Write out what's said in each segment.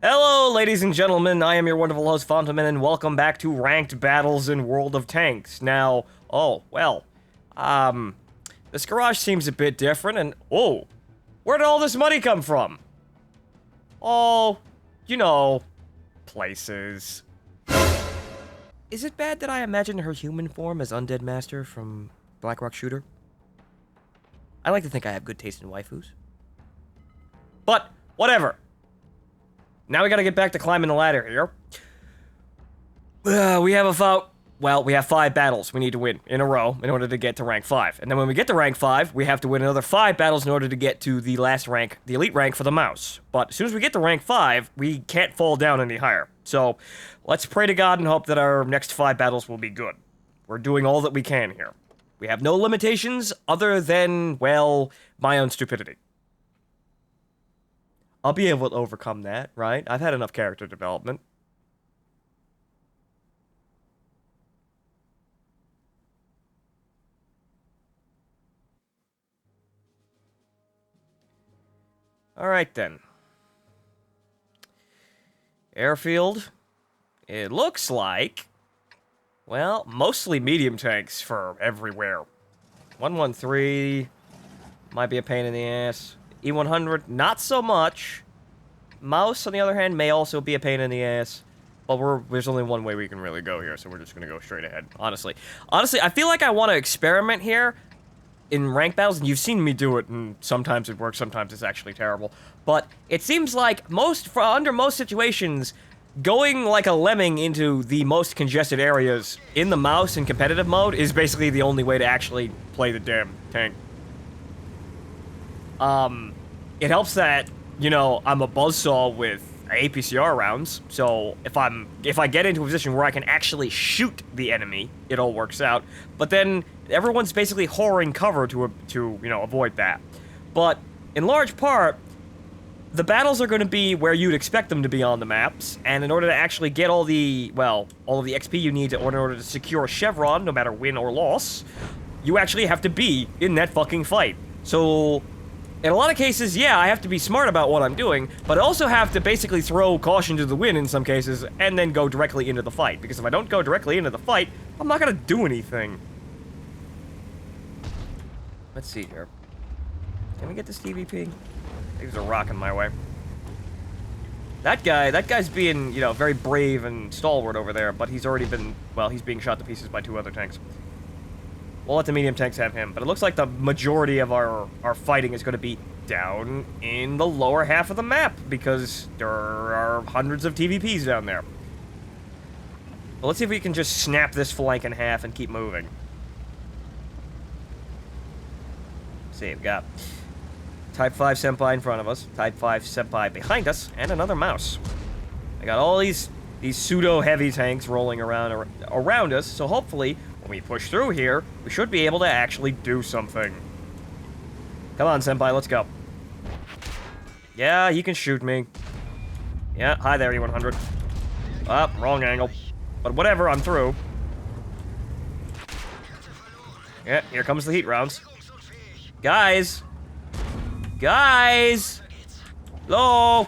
Hello, ladies and gentlemen, I am your wonderful host, Fontaman, and welcome back to Ranked Battles in World of Tanks. Now, this garage seems a bit different, and, where did all this money come from? Oh, you know, places. Is it bad that I imagine her human form as Undead Master from Black Rock Shooter? I like to think I have good taste in waifus. But, whatever. Now we gotta get back to climbing the ladder here. We have 5 battles we need to win in a row in order to get to rank 5. And then when we get to rank 5, we have to win another 5 battles in order to get to the last rank, the elite rank for the mouse. But as soon as we get to rank 5, we can't fall down any higher. So, let's pray to God and hope that our next 5 battles will be good. We're doing all that we can here. We have no limitations other than, well, my own stupidity. I'll be able to overcome that, right? I've had enough character development. Alright then. Airfield. It looks like, well, mostly medium tanks for everywhere. 113 might be a pain in the ass. E100, not so much. Mouse, on the other hand, may also be a pain in the ass. But there's only one way we can really go here, so we're just gonna go straight ahead, honestly. Honestly, I feel like I want to experiment here in rank battles, and you've seen me do it, and sometimes it works, sometimes it's actually terrible. But it seems like under most situations, going like a lemming into the most congested areas in the mouse in competitive mode is basically the only way to actually play the damn tank. It helps that, you know, I'm a buzzsaw with APCR rounds, so if I get into a position where I can actually shoot the enemy, it all works out. But then everyone's basically whoring cover to you know, avoid that. But in large part, the battles are going to be where you'd expect them to be on the maps, and in order to actually get all of the XP you need in order to secure a chevron, no matter win or loss, you actually have to be in that fucking fight. So in a lot of cases, yeah, I have to be smart about what I'm doing, but I also have to basically throw caution to the wind in some cases, and then go directly into the fight. Because if I don't go directly into the fight, I'm not gonna do anything. Let's see here. Can we get this DVP? There's a rock in my way. That guy's being, you know, very brave and stalwart over there, but he's already been, well, he's being shot to pieces by 2 other tanks. We'll let the medium tanks have him, but it looks like the majority of our fighting is going to be down in the lower half of the map, because there are hundreds of TVPs down there. Well, let's see if we can just snap this flank in half and keep moving. Let's see, we've got Type 5 Senpai in front of us, Type 5 Senpai behind us, and another mouse. I got all these pseudo-heavy tanks rolling around us, so hopefully, when we push through here, we should be able to actually do something. Come on, Senpai, let's go. Yeah, he can shoot me. Yeah, hi there, E100. Ah, wrong angle. But whatever, I'm through. Yeah, here comes the heat rounds. Guys! Guys! Hello!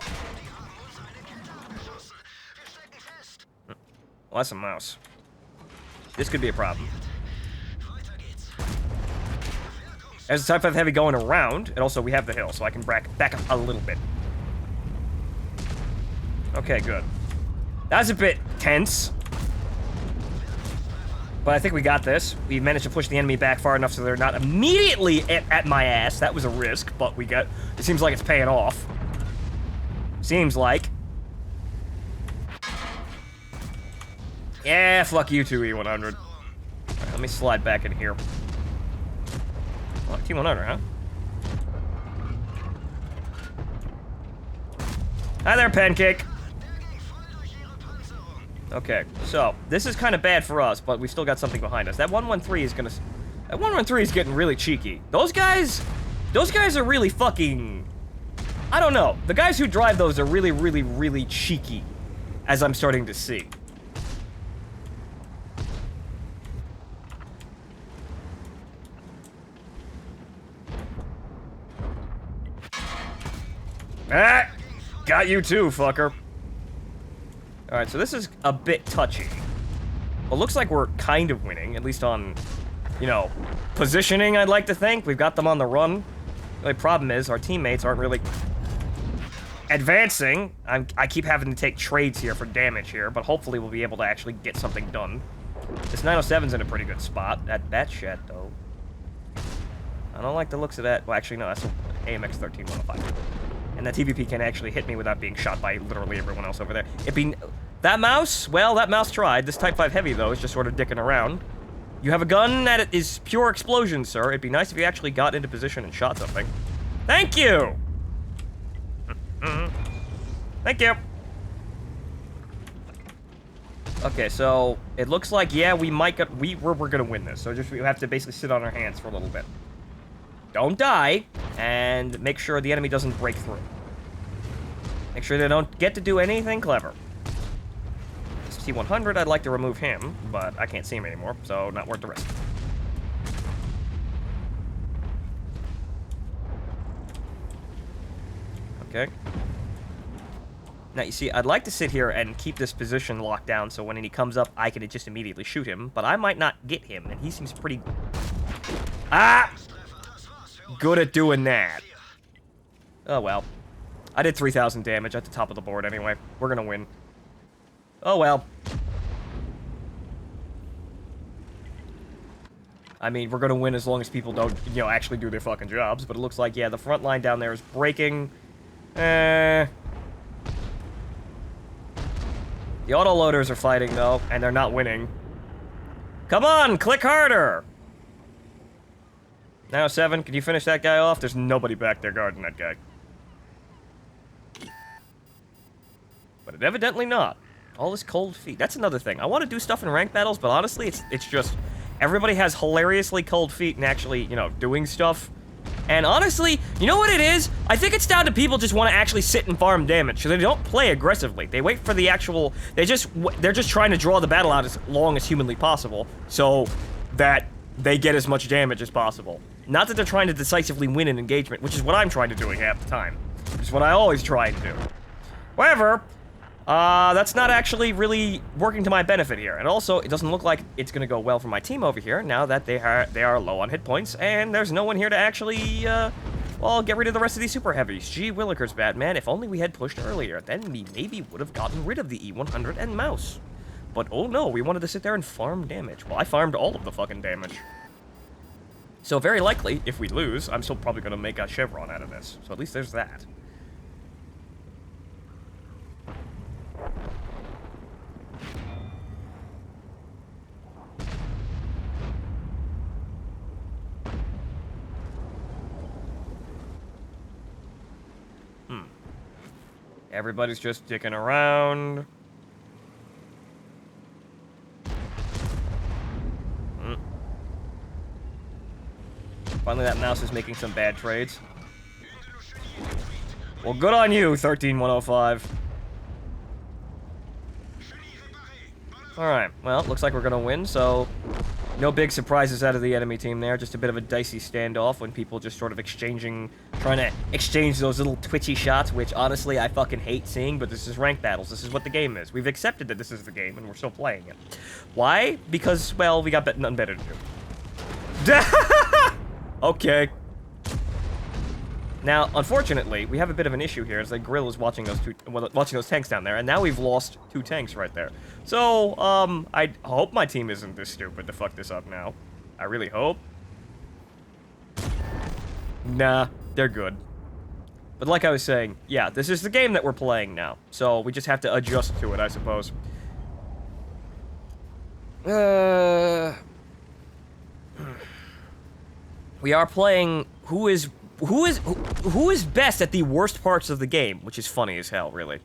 Well, that's a mouse. This could be a problem. There's a Type 5 Heavy going around, and also we have the hill, so I can back up a little bit. Okay, good. That was a bit tense. But I think we got this. We managed to push the enemy back far enough so they're not immediately at my ass. That was a risk, but it seems like it's paying off. Seems like. Yeah, fuck you too, E100. Right, let me slide back in here. Oh, T100, huh? Hi there, Pancake. Okay, so this is kind of bad for us, but we still got something behind us. That 113 is gonna. That 113 is getting really cheeky. Those guys are really fucking. I don't know. The guys who drive those are really, really, really cheeky, as I'm starting to see. Ah! Got you too, fucker. Alright, so this is a bit touchy. Well, looks like we're kind of winning, at least on, you know, positioning, I'd like to think. We've got them on the run. The only problem is our teammates aren't really advancing. I keep having to take trades here for damage here, but hopefully we'll be able to actually get something done. This 907's in a pretty good spot. That shed, though. I don't like the looks of that. Well, actually, no, that's an AMX 13105. And that TVP can actually hit me without being shot by literally everyone else over there. That mouse? Well, that mouse tried. This Type 5 Heavy, though, is just sort of dicking around. You have a gun that is pure explosion, sir. It'd be nice if you actually got into position and shot something. Thank you! Thank you! Okay, so it looks like, yeah, we're gonna win this. So we have to basically sit on our hands for a little bit. Don't die, and make sure the enemy doesn't break through. Make sure they don't get to do anything clever. This T-100, I'd like to remove him, but I can't see him anymore, so not worth the risk. Okay. Now, you see, I'd like to sit here and keep this position locked down so when he comes up, I can just immediately shoot him, but I might not get him, and he seems pretty... good at doing that. Oh, well. I did 3,000 damage at the top of the board anyway. We're gonna win. Oh, well. I mean, we're gonna win as long as people don't, you know, actually do their fucking jobs, but it looks like, yeah, the front line down there is breaking. The autoloaders are fighting, though, and they're not winning. Come on, click harder! Now, 7, can you finish that guy off? There's nobody back there guarding that guy. But it evidently not. All this cold feet. That's another thing. I want to do stuff in ranked battles, but honestly, it's just... everybody has hilariously cold feet and actually, you know, doing stuff. And honestly, you know what it is? I think it's down to people just want to actually sit and farm damage, so they don't play aggressively. They wait for the actual... they're just trying to draw the battle out as long as humanly possible, so that they get as much damage as possible. Not that they're trying to decisively win an engagement, which is what I'm trying to do half the time. Which is what I always try to do. However, that's not actually really working to my benefit here. And also, it doesn't look like it's going to go well for my team over here, now that they are low on hit points, and there's no one here to actually, well, get rid of the rest of these super heavies. Gee willikers, Batman, if only we had pushed earlier, then we maybe would have gotten rid of the E100 and mouse. But oh no, we wanted to sit there and farm damage. Well, I farmed all of the fucking damage. So very likely, if we lose, I'm still probably going to make a chevron out of this. So at least there's that. Everybody's just dicking around. Finally, that mouse is making some bad trades. Well, good on you, 13105. Alright, well, looks like we're gonna win, so... no big surprises out of the enemy team there. Just a bit of a dicey standoff when people just sort of trying to exchange those little twitchy shots, which, honestly, I fucking hate seeing, but this is ranked battles. This is what the game is. We've accepted that this is the game, and we're still playing it. Why? Because, well, we got nothing better to do. Okay. Now, unfortunately, we have a bit of an issue here, as the Grill is watching those tanks down there, and now we've lost 2 tanks right there. So, I hope my team isn't this stupid to fuck this up now. I really hope. Nah, they're good. But like I was saying, yeah, this is the game that we're playing now, so we just have to adjust to it, I suppose. We are playing who is best at the worst parts of the game, which is funny as hell, really.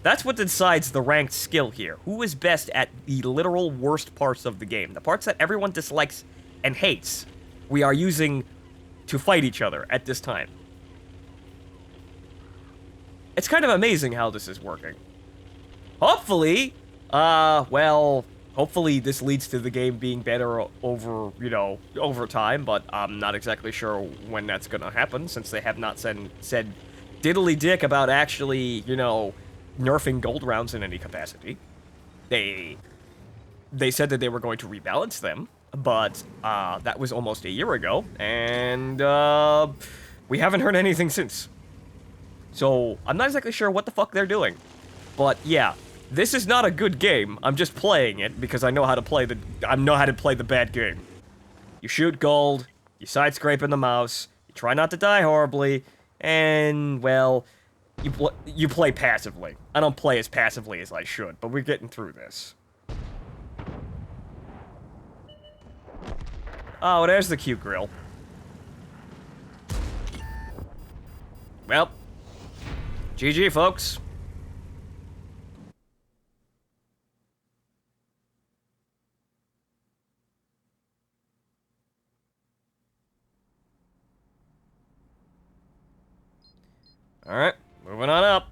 That's what decides the ranked skill here. Who is best at the literal worst parts of the game? The parts that everyone dislikes and hates, we are using to fight each other at this time. It's kind of amazing how this is working. Hopefully, well... hopefully this leads to the game being better over time, but I'm not exactly sure when that's gonna happen, since they have not said diddly dick about actually, nerfing gold rounds in any capacity. They said that they were going to rebalance them, but that was almost a year ago, and we haven't heard anything since. So I'm not exactly sure what the fuck they're doing. But yeah, this is not a good game. I'm just playing it because I know how to play the bad game. You shoot gold, you side scrape in the mouse, you try not to die horribly, and well, you play passively. I don't play as passively as I should, but we're getting through this. Oh, there's the cute grill. Well, GG, folks. All right, moving on up.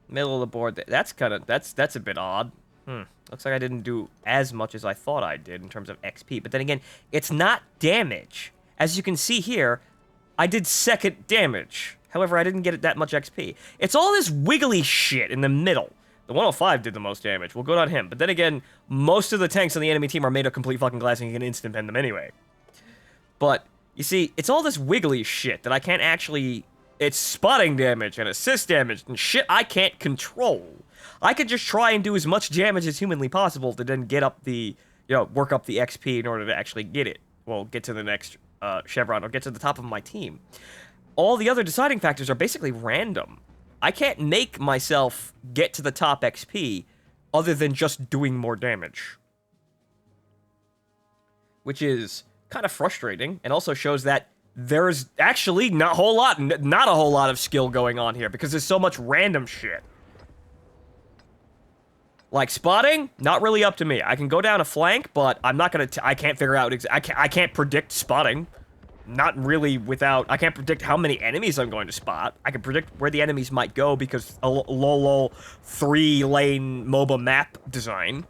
Middle of the board. That's a bit odd. Looks like I didn't do as much as I thought I did in terms of XP. But then again, it's not damage. As you can see here, I did second damage. However, I didn't get it that much XP. It's all this wiggly shit in the middle. The 105 did the most damage. We'll go on him. But then again, most of the tanks on the enemy team are made of complete fucking glass and you can instant pen them anyway. But, you see, it's all this wiggly shit that I can't actually... It's spotting damage and assist damage and shit I can't control. I could just try and do as much damage as humanly possible to then get up the, work up the XP in order to actually get it. Well, get to the next chevron or get to the top of my team. All the other deciding factors are basically random. I can't make myself get to the top XP other than just doing more damage. Which is kind of frustrating and also shows that there's actually not a whole lot of skill going on here because there's so much random shit. Like spotting, not really up to me. I can go down a flank, but I'm not gonna. I can't figure out. I can't predict spotting. Not really without. I can't predict how many enemies I'm going to spot. I can predict where the enemies might go because a lol 3-lane MOBA map design.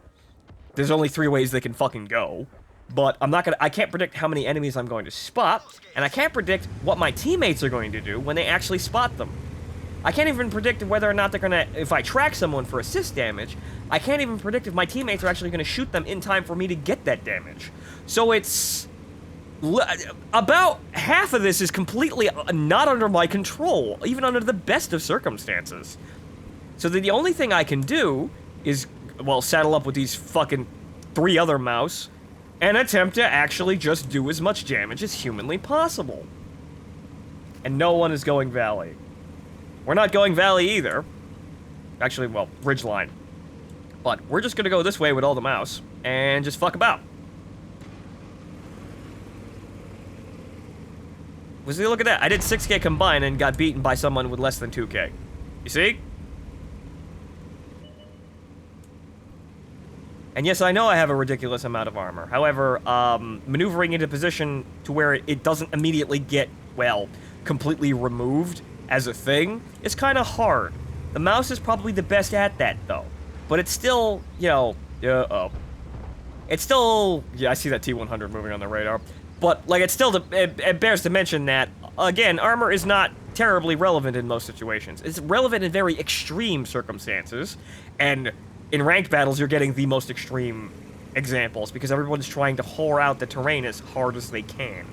There's only 3 ways they can fucking go. But I can't predict how many enemies I'm going to spot, and I can't predict what my teammates are going to do when they actually spot them. I can't even predict whether or not they're gonna, if I track someone for assist damage, I can't even predict if my teammates are actually gonna shoot them in time for me to get that damage. So it's, about half of this is completely not under my control, even under the best of circumstances. So the only thing I can do is, well, saddle up with these fucking 3 other mouse, and attempt to actually just do as much damage as humanly possible. And no one is going Valley. We're not going Valley either. Actually, well, Ridgeline. But we're just gonna go this way with all the mouse, and just fuck about. See, look at that. I did 6k combined and got beaten by someone with less than 2k. You see? And yes, I know I have a ridiculous amount of armor. However, maneuvering into position to where it doesn't immediately get, well, completely removed as a thing is kind of hard. The mouse is probably the best at that, though. But it's still, it's still, yeah, I see that T-100 moving on the radar. But, like, it bears to mention that, again, armor is not terribly relevant in most situations. It's relevant in very extreme circumstances, and in ranked battles, you're getting the most extreme examples, because everyone's trying to whore out the terrain as hard as they can.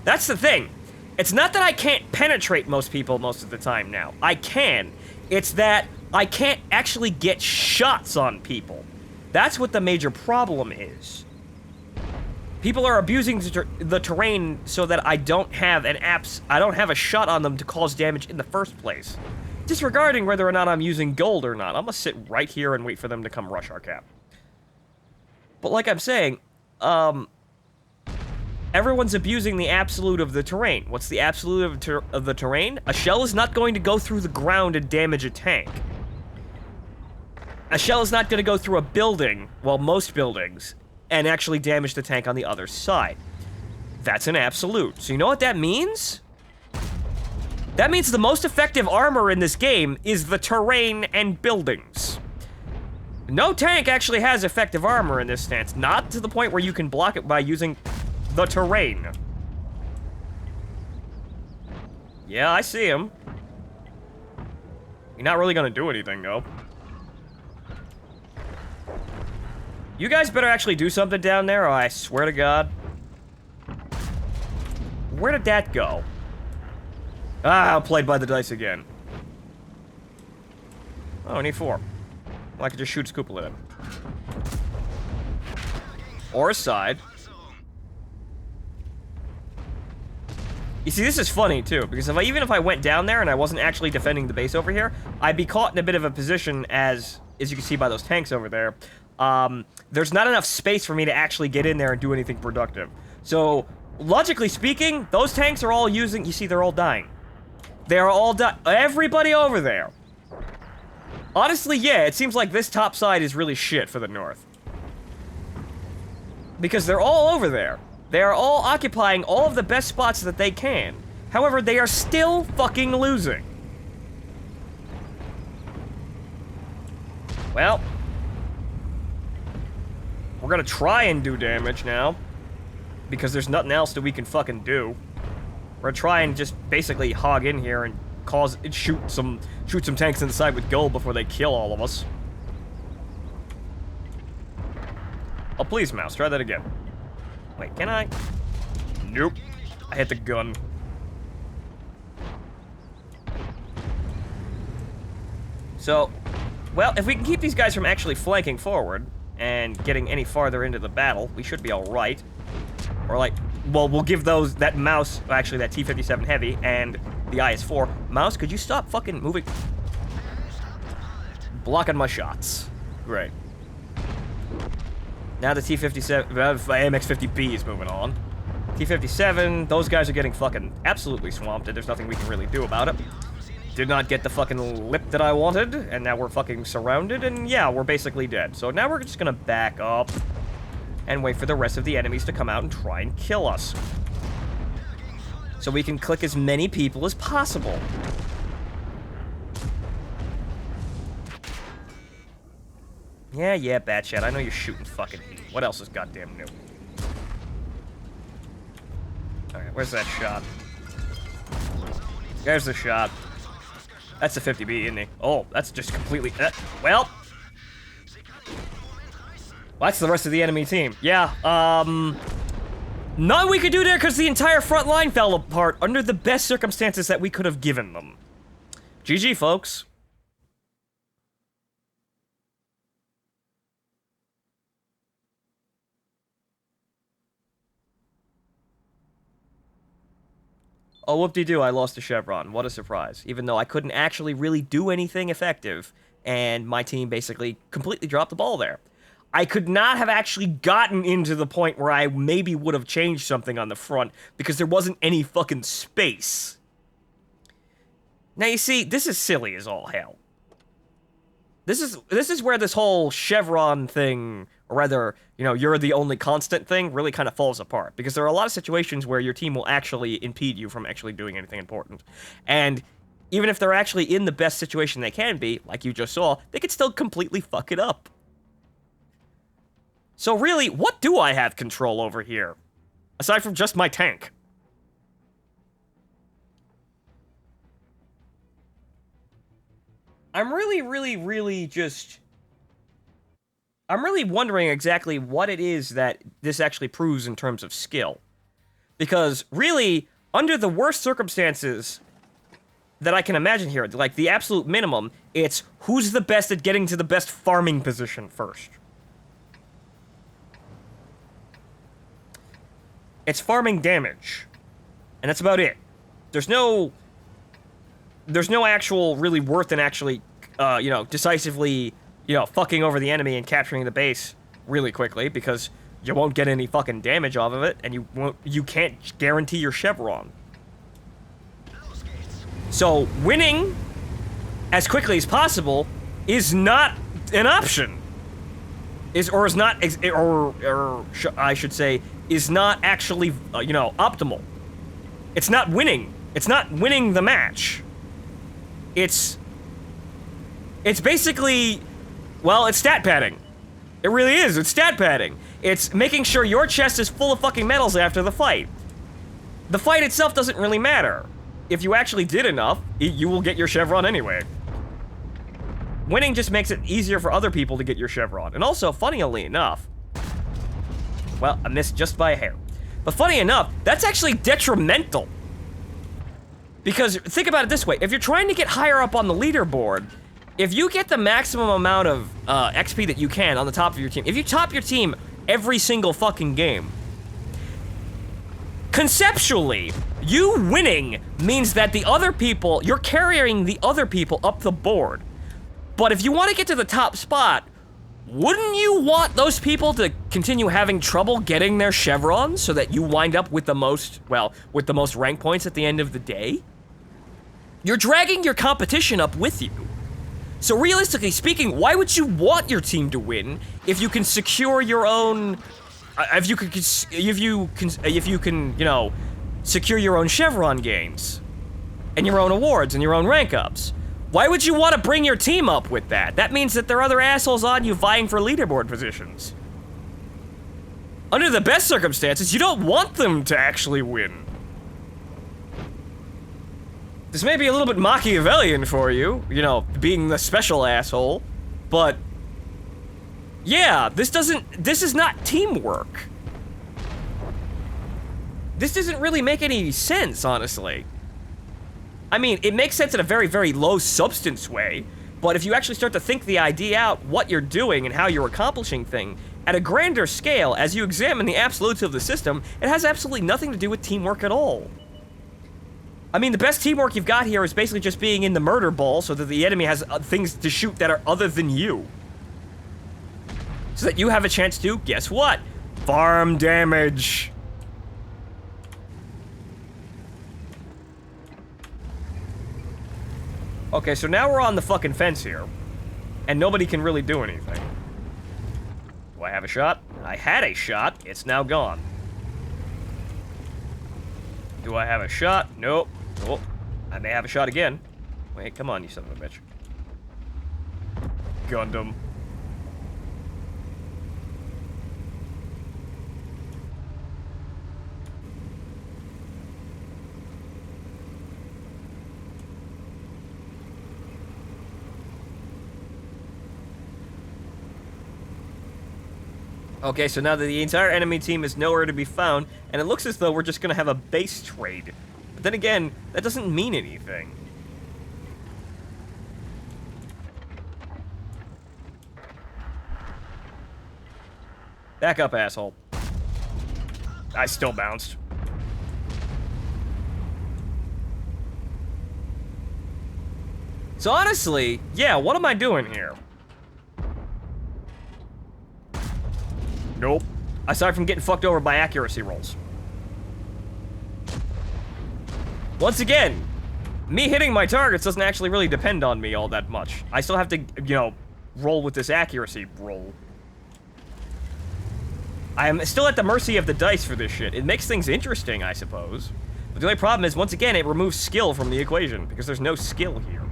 That's the thing. It's not that I can't penetrate most people most of the time now. I can. It's that I can't actually get shots on people. That's what the major problem is. People are abusing the terrain so that I don't have a shot on them to cause damage in the first place. Disregarding whether or not I'm using gold or not, I'm gonna sit right here and wait for them to come rush our cap. But like I'm saying, everyone's abusing the absolute of the terrain. What's the absolute of the terrain? A shell is not going to go through the ground and damage a tank. A shell is not going to go through a building, well, most buildings, and actually damage the tank on the other side. That's an absolute. So you know what that means? That means the most effective armor in this game is the terrain and buildings. No tank actually has effective armor in this stance, not to the point where you can block it by using the terrain. Yeah, I see him. You're not really gonna do anything, though. You guys better actually do something down there, or I swear to God. Where did that go? Ah, played by the dice again. Oh, I need 4. Well, I could just shoot Scoopal at him. Or a side. You see, this is funny, too, because even if I went down there and I wasn't actually defending the base over here, I'd be caught in a bit of a position as you can see by those tanks over there. There's not enough space for me to actually get in there and do anything productive. So, logically speaking, those tanks are all using... You see, they're all dying. They're all dying. Everybody over there. Honestly, yeah, it seems like this top side is really shit for the North. Because they're all over there. They are all occupying all of the best spots that they can. However, they are still fucking losing. Well. We're gonna try and do damage now. Because there's nothing else that we can fucking do. We're gonna try and just basically hog in here and shoot some tanks in the side with gold before they kill all of us. Oh, please, mouse, try that again. Wait, can I? Nope. I hit the gun. So, well, if we can keep these guys from actually flanking forward and getting any farther into the battle, we should be alright. Or like, well, we'll give that mouse, actually that T-57 Heavy and the IS-4. Mouse, could you stop fucking moving? Blocking my shots. Great. Now the T-57, AMX-50B is moving on. T-57, those guys are getting fucking absolutely swamped, and there's nothing we can really do about it. Did not get the fucking lip that I wanted, and now we're fucking surrounded, and yeah, we're basically dead. So now we're just gonna back up and wait for the rest of the enemies to come out and try and kill us. So we can click as many people as possible. Yeah, Batshot, I know you're shooting fucking heat. What else is goddamn new? Alright, where's that shot? There's the shot. That's the 50B, isn't he? Oh, that's just completely... well... That's the rest of the enemy team. Yeah, nothing we could do there because the entire front line fell apart under the best circumstances that we could have given them. GG, folks. Oh, whoop-de-doo, I lost a chevron. What a surprise. Even though I couldn't actually really do anything effective, and my team basically completely dropped the ball there. I could not have actually gotten into the point where I maybe would have changed something on the front, because there wasn't any fucking space. Now, you see, this is silly as all hell. This is where this whole chevron thing, or rather, you know, you're the only constant thing, really kind of falls apart. Because there are a lot of situations where your team will actually impede you from actually doing anything important. And even if they're actually in the best situation they can be, like you just saw, they could still completely fuck it up. So really, what do I have control over here? Aside from just my tank. I'm really wondering exactly what it is that this actually proves in terms of skill. Because, really, under the worst circumstances that I can imagine here, like the absolute minimum, it's who's the best at getting to the best farming position first. It's farming damage. And that's about it. There's no actual really worth in actually, you know, decisively, you know, fucking over the enemy and capturing the base really quickly, because you won't get any fucking damage off of it, and you can't guarantee your chevron. So, winning as quickly as possible is not an option. I should say, is not actually, you know, optimal. It's not winning. It's not winning the match. It's basically, well, it's stat padding. It really is. It's stat padding. It's making sure your chest is full of fucking medals after the fight. The fight itself doesn't really matter. If you actually did enough, you will get your chevron anyway. winning just makes it easier for other people to get your chevron. And also, funnily enough, well, I missed just by a hair. But funny enough, that's actually detrimental. Because think about it this way, if you're trying to get higher up on the leaderboard, if you get the maximum amount of XP that you can on the top of your team, if you top your team every single fucking game, conceptually, you winning means that the other people, you're carrying the other people up the board. But if you want to get to the top spot, wouldn't you want those people to continue having trouble getting their chevrons so that you wind up with the most, well, with the most rank points at the end of the day? You're dragging your competition up with you. So realistically speaking, why would you want your team to win if you can secure your own, if you can, you know, secure your own chevron gains and your own awards and your own rank ups? Why would you want to bring your team up with that? That means that there are other assholes on you vying for leaderboard positions. Under the best circumstances, you don't want them to actually win. This may be a little bit Machiavellian for you, you know, being the special asshole, but yeah, this is not teamwork. This doesn't really make any sense, honestly. I mean, it makes sense in a very, very low substance way, but if you actually start to think the idea out, what you're doing and how you're accomplishing things, at a grander scale, as you examine the absolutes of the system, it has absolutely nothing to do with teamwork at all. I mean, the best teamwork you've got here is basically just being in the murder ball so that the enemy has things to shoot that are other than you. So that you have a chance to, guess what? Farm damage. Okay, so now we're on the fucking fence here. And nobody can really do anything. Do I have a shot? I had a shot. It's now gone. Do I have a shot? Nope. Oh, I may have a shot again. Wait, come on, you son of a bitch. Gundam. Okay, so now that the entire enemy team is nowhere to be found, and it looks as though we're just gonna have a base trade. But then again, that doesn't mean anything. Back up, asshole. I still bounced. So honestly, yeah, what am I doing here? Nope. Aside from getting fucked over by accuracy rolls. Once again, me hitting my targets doesn't actually really depend on me all that much. I still have to, you know, roll with this accuracy roll. I am still at the mercy of the dice for this shit. It makes things interesting, I suppose. But the only problem is, once again, it removes skill from the equation, because there's no skill here.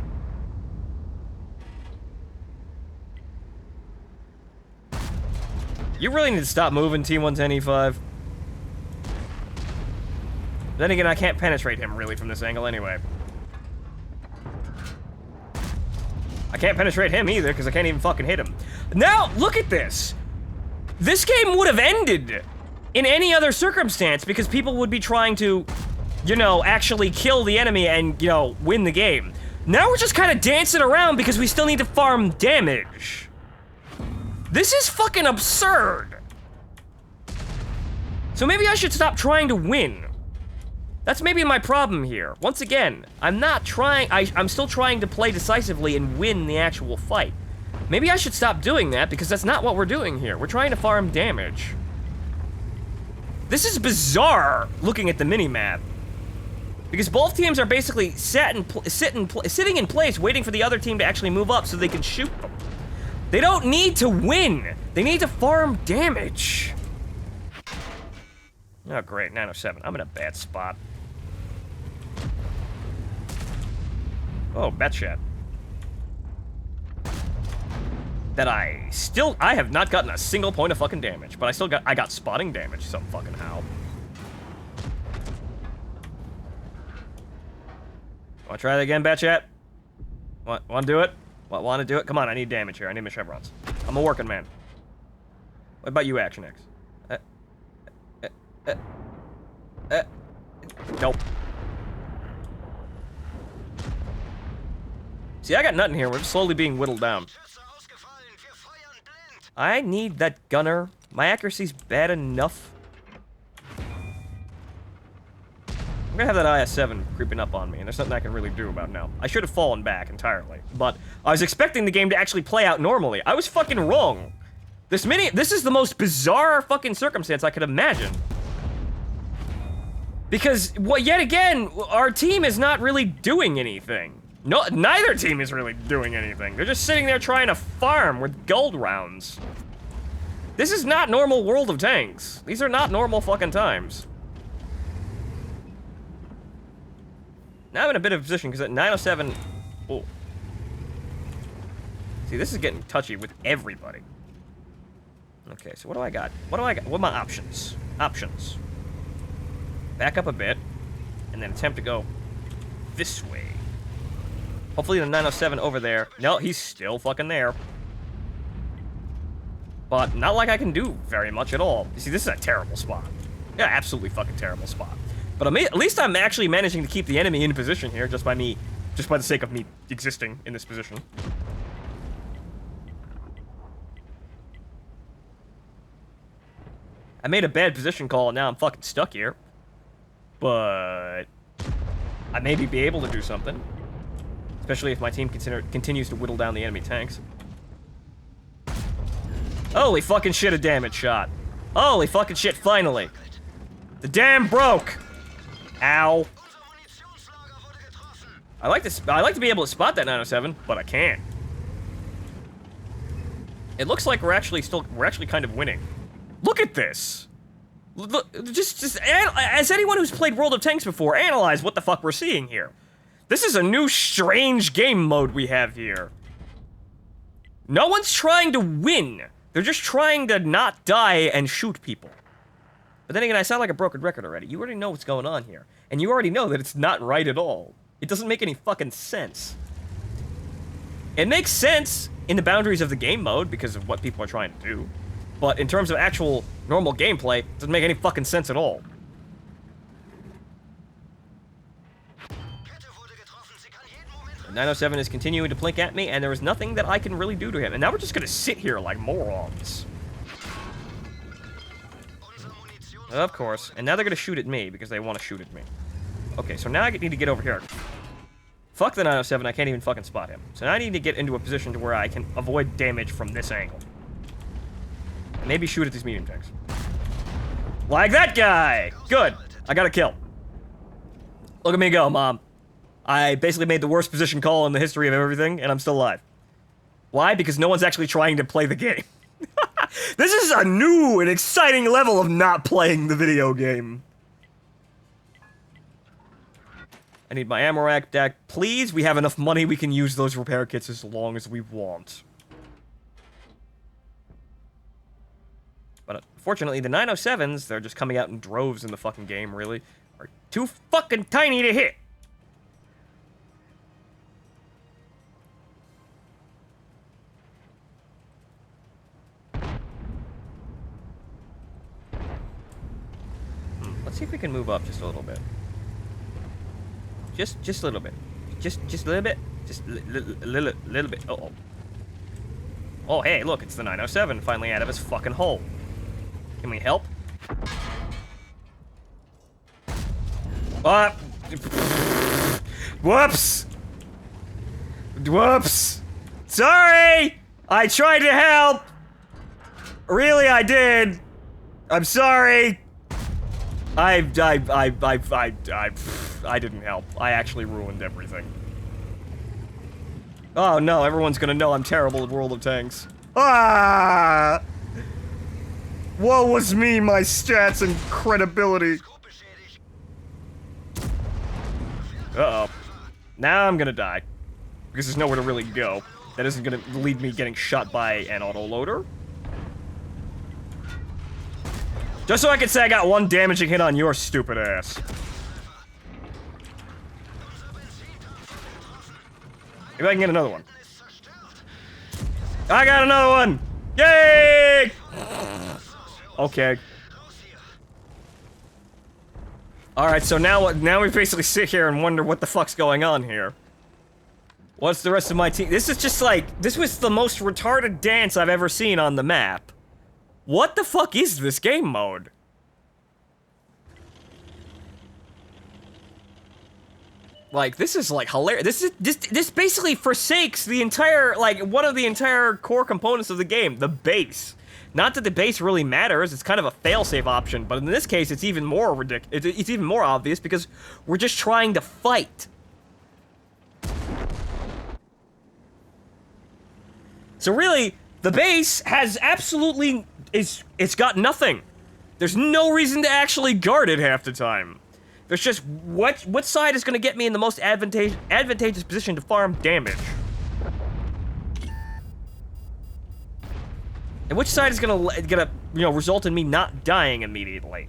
You really need to stop moving, T110E5. Then again, I can't penetrate him, really, from this angle anyway. I can't penetrate him either, because I can't even fucking hit him. Now, look at this! This game would have ended in any other circumstance, because people would be trying to, you know, actually kill the enemy and, you know, win the game. Now we're just kind of dancing around because we still need to farm damage. This is fucking absurd. So maybe I should stop trying to win. That's maybe my problem here. Once again, I'm not trying, I'm still trying to play decisively and win the actual fight. Maybe I should stop doing that because that's not what we're doing here. We're trying to farm damage. This is bizarre looking at the mini-map. Because both teams are basically sitting in place waiting for the other team to actually move up so they can shoot them. They don't need to win. They need to farm damage. Oh, great, 907. I'm in a bad spot. Oh, Batshot. That I have not gotten a single point of fucking damage, but I got spotting damage some fucking how. Wanna try that again, Batshot? Wanna do it? Want to do it? Come on, I need damage here. I need my chevrons. I'm a working man. What about you, Action X? Nope. See, I got nothing here. We're just slowly being whittled down. I need that gunner. My accuracy's bad enough. I'm gonna have that IS-7 creeping up on me, and there's nothing I can really do about it now. I should have fallen back entirely, but I was expecting the game to actually play out normally. I was fucking wrong. This is the most bizarre fucking circumstance I could imagine. Because, well, yet again, our team is not really doing anything. No, neither team is really doing anything. They're just sitting there trying to farm with gold rounds. This is not normal World of Tanks. These are not normal fucking times. Now I'm in a bit of a position because at 907... Oh. See, this is getting touchy with everybody. Okay, so what do I got? What are my options? Options. Back up a bit, and then attempt to go this way. Hopefully the 907 over there. No, he's still fucking there. But not like I can do very much at all. You see, this is a terrible spot. Yeah, absolutely fucking terrible spot. But at least I'm actually managing to keep the enemy in position here, just by the sake of me existing in this position. I made a bad position call, and now I'm fucking stuck here. But I maybe be able to do something. Especially if my team continues to whittle down the enemy tanks. Holy fucking shit, a damage shot. Holy fucking shit, finally. The dam broke. Ow. I like to be able to spot that 907, but I can't. It looks like we're actually kind of winning. Look at this. Look, as anyone who's played World of Tanks before, analyze what the fuck we're seeing here. This is a new strange game mode we have here. No one's trying to win. They're just trying to not die and shoot people. But then again, I sound like a broken record already. You already know what's going on here. And you already know that it's not right at all. It doesn't make any fucking sense. It makes sense in the boundaries of the game mode because of what people are trying to do. But in terms of actual normal gameplay, it doesn't make any fucking sense at all. The 907 is continuing to blink at me, and there is nothing that I can really do to him. And now we're just gonna sit here like morons. Of course. And now they're gonna shoot at me because they want to shoot at me. Okay, so now I need to get over here. Fuck the 907, I can't even fucking spot him. So now I need to get into a position to where I can avoid damage from this angle. Maybe shoot at these medium tanks. Like that guy! Good. I got a kill. Look at me go, Mom. I basically made the worst position call in the history of everything, and I'm still alive. Why? Because no one's actually trying to play the game. This is a new and exciting level of not playing the video game. I need my ammo rack deck. Please, we have enough money we can use those repair kits as long as we want. But unfortunately, the 907s, they're just coming out in droves in the fucking game, really, are too fucking tiny to hit. Let's see if we can move up just a little bit. Just a little bit. Just a little bit. Just a little bit. Uh-oh. Oh, hey, look, it's the 907 finally out of his fucking hole. Can we help? Whoops! Whoops! Sorry! I tried to help! Really, I did. I'm sorry. I didn't help. I actually ruined everything. Oh no, everyone's gonna know I'm terrible at World of Tanks. Ah! Woe was me, my stats and credibility. Uh-oh. Now I'm gonna die. Because there's nowhere to really go. That isn't gonna lead me getting shot by an autoloader. Just so I can say I got one damaging hit on your stupid ass. Maybe I can get another one. I got another one! Yay! Okay. Alright, so now we basically sit here and wonder what the fuck's going on here. What's the rest of my team? This is just like, this was the most retarded dance I've ever seen on the map. What the fuck is this game mode? Like, this is like hilarious. This basically forsakes the entire, like, one of the entire core components of the game, the base. Not that the base really matters, it's kind of a failsafe option, but in this case, it's even more ridiculous. It's even more obvious because we're just trying to fight. So really, the base has absolutely, it's got nothing. There's no reason to actually guard it half the time. There's just, what side is gonna get me in the most advantageous position to farm damage? And which side is gonna you know, result in me not dying immediately?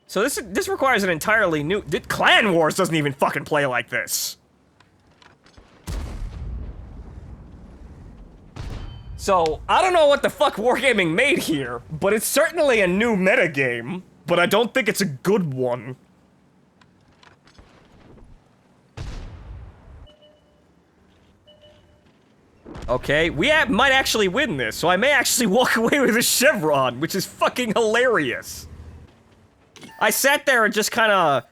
So this requires an entirely new, Clan Wars doesn't even fucking play like this. So, I don't know what the fuck Wargaming made here, but it's certainly a new metagame, but I don't think it's a good one. Okay, we might actually win this, so I may actually walk away with a chevron, which is fucking hilarious. I sat there and just kinda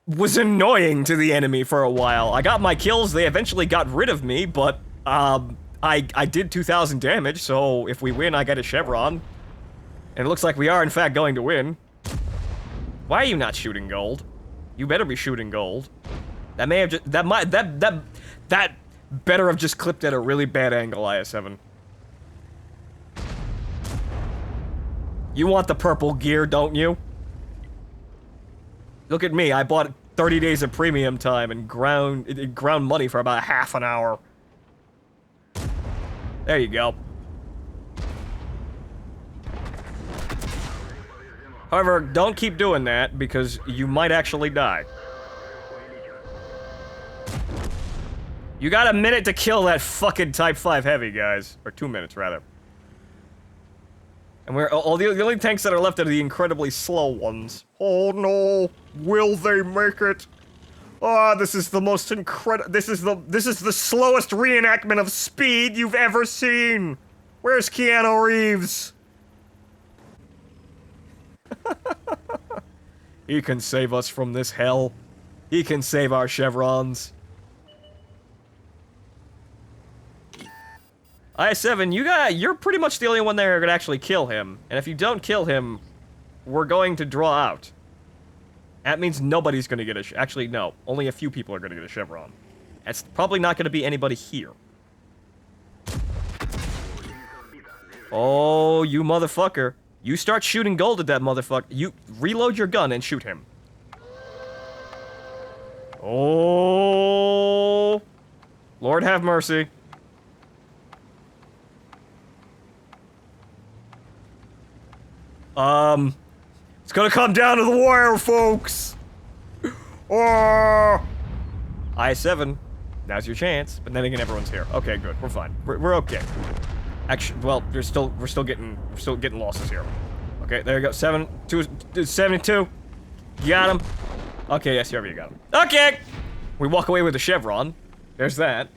was annoying to the enemy for a while. I got my kills, they eventually got rid of me, but, I did 2,000 damage, so if we win, I get a chevron. And it looks like we are, in fact, going to win. Why are you not shooting gold? You better be shooting gold. That may have just, that better have just clipped at a really bad angle, IS-7. You want the purple gear, don't you? Look at me, I bought 30 days of premium time and ground money for about half an hour. There you go. However, don't keep doing that, because you might actually die. You got a minute to kill that fucking Type 5 Heavy, guys. Or 2 minutes, rather. And the only tanks that are left are the incredibly slow ones. Oh no! Will they make it? Ah, this is the most incredible. This is the slowest reenactment of speed you've ever seen. Where's Keanu Reeves? He can save us from this hell. He can save our chevrons. I7, you're pretty much the only one there who could actually kill him. And if you don't kill him, we're going to draw out. That means nobody's gonna get a actually, no. Only a few people are gonna get a chevron. That's probably not gonna be anybody here. Oh, you motherfucker. You start shooting gold at that motherfucker. You reload your gun and shoot him. Oh. Lord have mercy. It's gonna come down to the wire, folks! Oh! I7, now's your chance, but then again, everyone's here. Okay, good, we're fine. We're okay. Actually, well, we're still getting losses here. Okay, there you go. 72. You got him. Okay, yes, you got him. Okay! We walk away with a chevron. There's that.